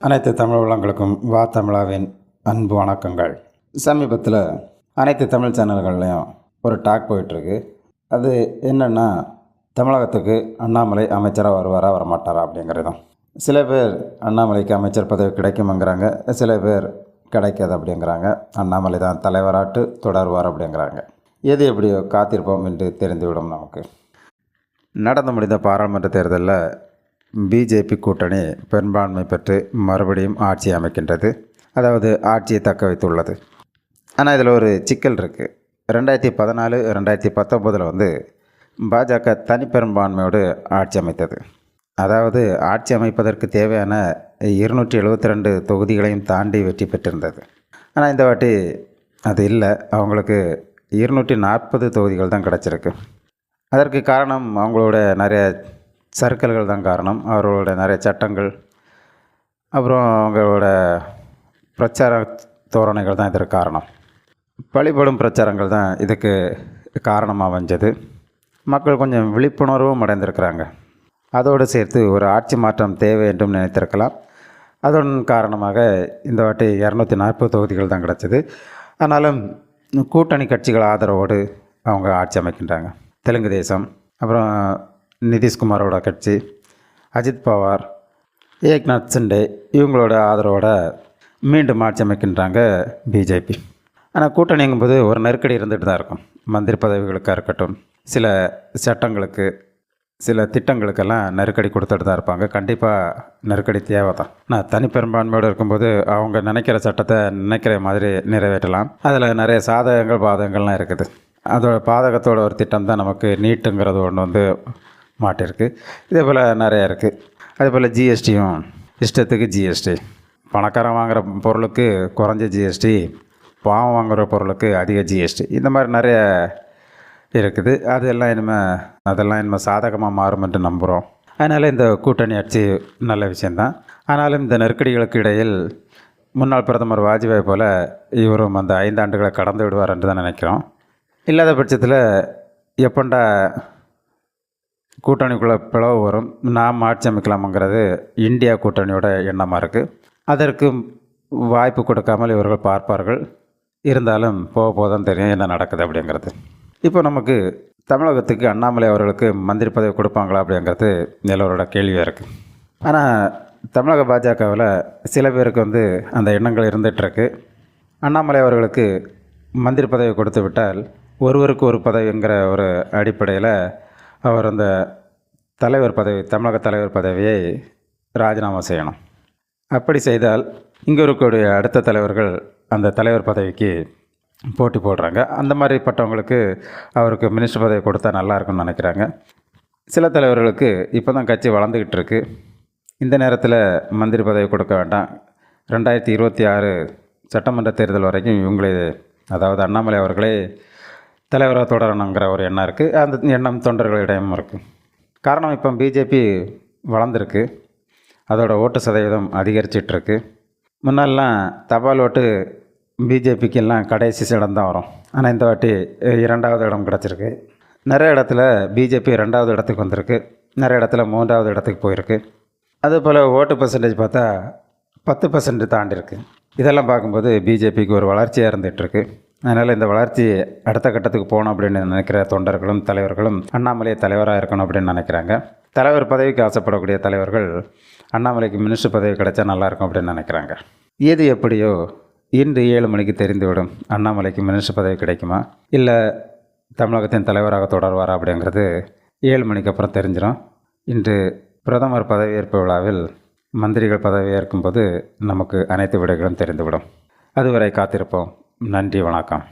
அனைத்து தமிழ் உள்ளங்களுக்கும் வா தமிழாவின் அன்பு வணக்கங்கள். சமீபத்தில் அனைத்து தமிழ் சேனல்கள்லேயும் ஒரு டாக் போயிட்டுருக்கு. அது என்னென்னா, தமிழகத்துக்கு அண்ணாமலை அமைச்சராக வருவாரா வரமாட்டாரா அப்படிங்கிறது தான். சில பேர் அண்ணாமலைக்கு அமைச்சர் பதவி கிடைக்குமுங்கிறாங்க, சில பேர் கிடைக்காது அப்படிங்கிறாங்க. அண்ணாமலை தான் தலைவராட்டு தொடர்வார் அப்படிங்கிறாங்க. எது எப்படியோ காத்திருப்போம் என்று தெரிந்துவிடும். நமக்கு நடந்து முடிந்த பாராளுமன்ற தேர்தலில் பிஜேபி கூட்டணி பெரும்பான்மை பெற்று மறுபடியும் ஆட்சி அமைக்கின்றது, அதாவது ஆட்சியை தக்க வைத்துள்ளது. ஆனால் இதில் ஒரு சிக்கல் இருக்குது. 2014 2019 பாஜக தனிப்பெரும்பான்மையோடு ஆட்சி அமைத்தது. அதாவது ஆட்சி அமைப்பதற்கு தேவையான 272 தொகுதிகளையும் தாண்டி வெற்றி பெற்றிருந்தது. ஆனால் இந்த வாட்டி அது இல்லை. அவங்களுக்கு 240 தொகுதிகள் தான் கிடச்சிருக்கு. அதற்கு காரணம் அவங்களோட நிறைய சர்க்கிள்கள் தான் காரணம். அவர்களோட நிறைய சட்டங்கள், அப்புறம் அவங்களோட பிரச்சார தோரணைகள் தான் இதற்கு காரணம். பழிபடும் பிரச்சாரங்கள் தான் இதுக்கு காரணமாக அமைஞ்சது. மக்கள் கொஞ்சம் விழிப்புணர்வும் அடைந்திருக்கிறாங்க. அதோடு சேர்த்து ஒரு ஆட்சி மாற்றம் தேவை என்றும் நினைத்திருக்கலாம். அதன் காரணமாக இந்த வாட்டி 240 தொகுதிகள் தான் கிடச்சிது. ஆனாலும் கூட்டணி கட்சிகள் ஆதரவோடு அவங்க ஆட்சி அமைக்கின்றாங்க. தெலுங்கு தேசம், அப்புறம் நிதிஷ்குமாரோட கட்சி, அஜித் பவார், ஏக்நாத் சிண்டே இவங்களோட ஆதரவோட மீண்டும் ஆட்சி அமைக்கின்றாங்க பிஜேபி. ஆனால் கூட்டணிங்கும்போது ஒரு நெருக்கடி இருந்துகிட்டு தான் இருக்கும். மந்திரி பதவிகளுக்காக இருக்கட்டும், சில சட்டங்களுக்கு, சில திட்டங்களுக்கெல்லாம் நெருக்கடி கொடுத்துட்டு தான் இருப்பாங்க. கண்டிப்பாக நெருக்கடி தேவை தான். நான் தனிப்பெரும்பான்மையோடு இருக்கும்போது அவங்க நினைக்கிற சட்டத்தை நினைக்கிற மாதிரி நிறைவேற்றலாம். அதில் நிறைய சாதகங்கள் பாதகங்கள்லாம் இருக்குது. அதோட பாதகத்தோட ஒரு திட்டம் தான் நமக்கு நீட்டுங்கிறது ஒன்று மாட்டிருக்கு. இதே போல் நிறையா இருக்குது. அதே போல் ஜிஎஸ்டியும் இஷ்டத்துக்கு ஜிஎஸ்டி. பணக்காரன் வாங்குகிற பொருளுக்கு குறைஞ்ச ஜிஎஸ்டி, பாவம் வாங்குகிற பொருளுக்கு அதிக ஜிஎஸ்டி, இந்த மாதிரி நிறைய இருக்குது. அதெல்லாம் இனிமேல் சாதகமாக மாறும் என்று நம்புகிறோம். அதனால் இந்த கூட்டணி ஆட்சி நல்ல விஷயந்தான். ஆனாலும் இந்த நெருக்கடிகளுக்கு இடையில் முன்னாள் பிரதமர் வாஜ்பாய் போல் இவரும் அந்த 5 ஆண்டுகளை கடந்து விடுவார் என்று தான் நினைக்கிறோம். இல்லாத பட்சத்தில் எப்பண்டா கூட்டணிக்குள்ளே பிளவு வரும், நாம் ஆட்சி அமைக்கலாமுங்கிறது இந்தியா கூட்டணியோட எண்ணமாக இருக்குது. அதற்கு வாய்ப்பு கொடுக்காமல் இவர்கள் பார்ப்பார்கள். இருந்தாலும் போக தான் தெரியும் என்ன நடக்குது அப்படிங்கிறது. இப்போ நமக்கு தமிழகத்துக்கு அண்ணாமலை அவர்களுக்கு மந்திரி பதவி கொடுப்பாங்களா அப்படிங்கிறது எல்லோரோட கேள்வியாக இருக்குது. ஆனால் தமிழக பாஜகவில் சில பேருக்கு அந்த எண்ணங்கள் இருந்துகிட்ருக்கு. அண்ணாமலை அவர்களுக்கு மந்திரி பதவி கொடுத்து விட்டால் ஒருவருக்கு ஒரு பதவிங்கிற ஒரு அடிப்படையில் அவர் அந்த தலைவர் பதவி, தமிழக தலைவர் பதவியை ராஜினாமா செய்யணும். அப்படி செய்தால் இங்கே இருக்கக்கூடிய அடுத்த தலைவர்கள் அந்த தலைவர் பதவிக்கு போட்டி போடுறாங்க. அந்த மாதிரிப்பட்டவங்களுக்கு அவருக்கு மினிஸ்டர் பதவி கொடுத்தா நல்லாயிருக்கும்னு நினைக்கிறாங்க. சில தலைவர்களுக்கு இப்போ தான் கட்சி வளர்ந்துக்கிட்டு இருக்குது. இந்த நேரத்தில் மந்திரி பதவி கொடுக்க வேண்டாம், 2026 சட்டமன்ற தேர்தல் வரைக்கும் இவங்களே, அதாவது அண்ணாமலை அவர்களே தலைவராக தொடரணுங்கிற ஒரு எண்ணம் இருக்குது. அந்த எண்ணம் தொண்டர்களிடையும் இருக்குது. காரணம், இப்போ பிஜேபி வளர்ந்துருக்கு, அதோட ஓட்டு சதவீதம் அதிகரிச்சிட்ருக்கு. முன்னாடிலாம் தபால் ஓட்டு பிஜேபிக்கெல்லாம் கடைசி இடம் தான் வரும். ஆனால் இந்த வாட்டி 2வது இடம் கிடச்சிருக்கு. நிறைய இடத்துல பிஜேபி 2வது இடத்துக்கு வந்திருக்கு, நிறைய இடத்துல 3வது இடத்துக்கு போயிருக்கு. அதேபோல் ஓட்டு பர்சன்டேஜ் பார்த்தா 10% தாண்டிருக்கு. இதெல்லாம் பார்க்கும்போது பிஜேபிக்கு ஒரு வளர்ச்சியாக இருந்துகிட்ருக்கு. அதனால் இந்த வளர்ச்சி அடுத்த கட்டத்துக்கு போகணும் அப்படின்னு நினைக்கிற தொண்டர்களும் தலைவர்களும் அண்ணாமலை தலைவராக இருக்கணும் அப்படின்னு நினைக்கிறாங்க. தலைவர் பதவிக்கு ஆசைப்படக்கூடிய தலைவர்கள் அண்ணாமலைக்கு மினிஸ்டர் பதவி கிடைச்சா நல்லாயிருக்கும் அப்படின்னு நினைக்கிறாங்க. எது எப்படியோ இன்று 7 மணிக்கு தெரிந்துவிடும். அண்ணாமலைக்கு மினிஸ்டர் பதவி கிடைக்குமா, இல்லை தமிழகத்தின் தலைவராக தொடர்வாரா அப்படிங்கிறது 7 மணிக்கு அப்புறம் தெரிஞ்சிடும். இன்று பிரதமர் பதவியேற்பு விழாவில் மந்திரிகள் பதவியேற்கும்போது நமக்கு அனைத்து விடைகளும் தெரிந்துவிடும். அதுவரை காத்திருப்போம். நன்றி, வணக்கம்.